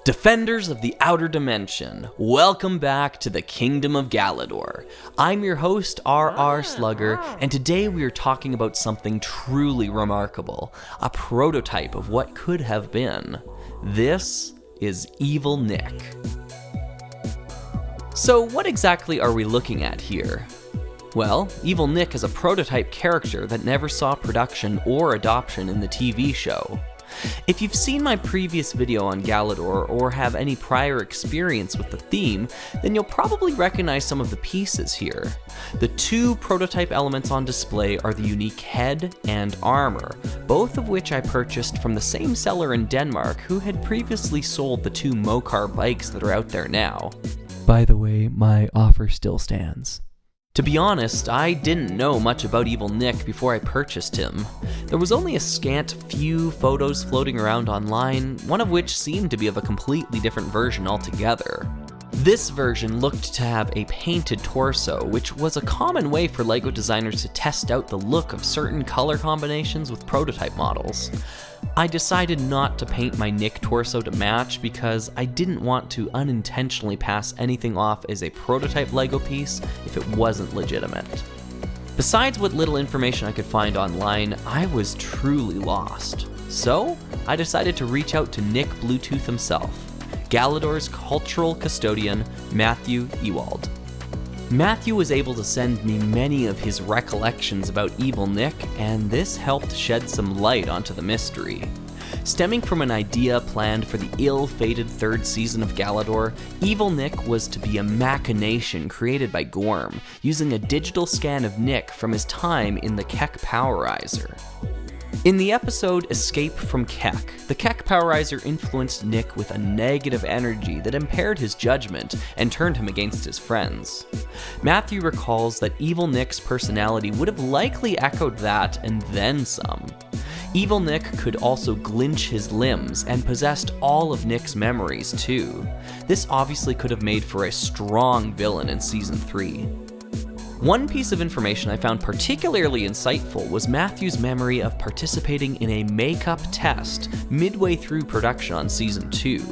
Defenders of the Outer Dimension, welcome back to the Kingdom of Galidor. I'm your host, Slugger, and today we are talking about something truly remarkable, a prototype of what could have been. This is Evil Nick. So what exactly are we looking at here? Well, Evil Nick is a prototype character that never saw production or adoption in the TV show. If you've seen my previous video on Galidor or have any prior experience with the theme, then you'll probably recognize some of the pieces here. The two prototype elements on display are the unique head and armor, both of which I purchased from the same seller in Denmark who had previously sold the two Mokarr bikes that are out there now. By the way, my offer still stands. To be honest, I didn't know much about Evil Nick before I purchased him. There was only a scant few photos floating around online, one of which seemed to be of a completely different version altogether. This version looked to have a painted torso, which was a common way for LEGO designers to test out the look of certain color combinations with prototype models. I decided not to paint my Nick torso to match because I didn't want to unintentionally pass anything off as a prototype LEGO piece if it wasn't legitimate. Besides what little information I could find online, I was truly lost. So, I decided to reach out to Nick Bluetooth himself, Galidor's cultural custodian, Matthew Ewald. Matthew was able to send me many of his recollections about Evil Nick, and this helped shed some light onto the mystery. Stemming from an idea planned for the ill-fated third season of Galidor, Evil Nick was to be a machination created by Gorm, using a digital scan of Nick from his time in the Kek Powerizer. In the episode Escape from Kek, the Kek Powerizer influenced Nick with a negative energy that impaired his judgment and turned him against his friends. Matthew recalls that Evil Nick's personality would have likely echoed that and then some. Evil Nick could also glinch his limbs and possessed all of Nick's memories too. This obviously could have made for a strong villain in Season 3. One piece of information I found particularly insightful was Matthew's memory of participating in a makeup test midway through production on Season 2.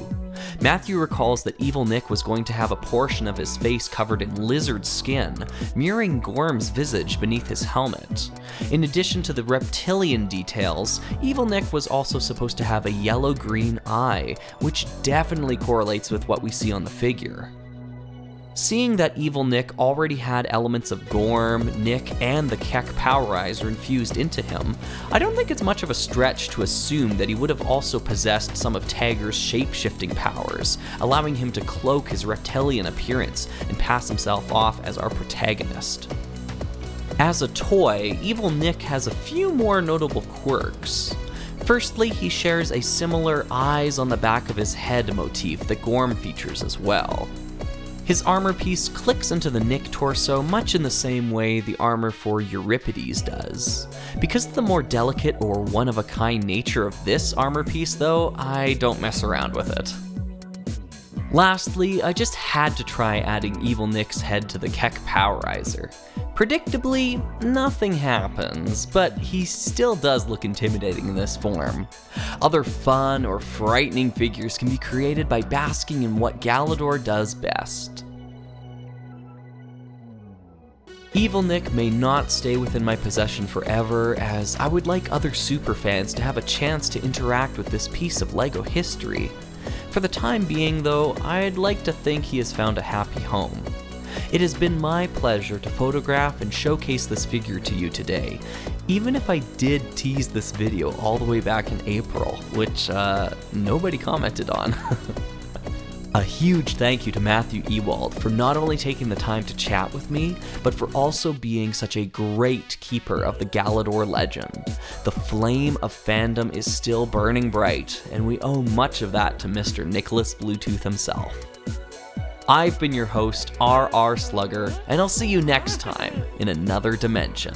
Matthew recalls that Evil Nick was going to have a portion of his face covered in lizard skin, mirroring Gorm's visage beneath his helmet. In addition to the reptilian details, Evil Nick was also supposed to have a yellow-green eye, which definitely correlates with what we see on the figure. Seeing that Evil Nick already had elements of Gorm, Nick, and the Kek Powerizer infused into him, I don't think it's much of a stretch to assume that he would have also possessed some of Tagger's shape-shifting powers, allowing him to cloak his reptilian appearance and pass himself off as our protagonist. As a toy, Evil Nick has a few more notable quirks. Firstly, he shares a similar eyes on the back of his head motif that Gorm features as well. His armor piece clicks into the Nick torso much in the same way the armor for Euripides does. Because of the more delicate or one-of-a-kind nature of this armor piece though, I don't mess around with it. Lastly, I just had to try adding Evil Nick's head to the Kek Powerizer. Predictably, nothing happens, but he still does look intimidating in this form. Other fun or frightening figures can be created by basking in what Galidor does best. Evil Nick may not stay within my possession forever, as I would like other superfans to have a chance to interact with this piece of LEGO history. For the time being though, I'd like to think he has found a happy home. It has been my pleasure to photograph and showcase this figure to you today, even if I did tease this video all the way back in April, which nobody commented on. A huge thank you to Matthew Ewald for not only taking the time to chat with me, but for also being such a great keeper of the Galidor legend. The flame of fandom is still burning bright, and we owe much of that to Mr. Nicholas Bluetooth himself. I've been your host, Slugger, and I'll see you next time in another dimension.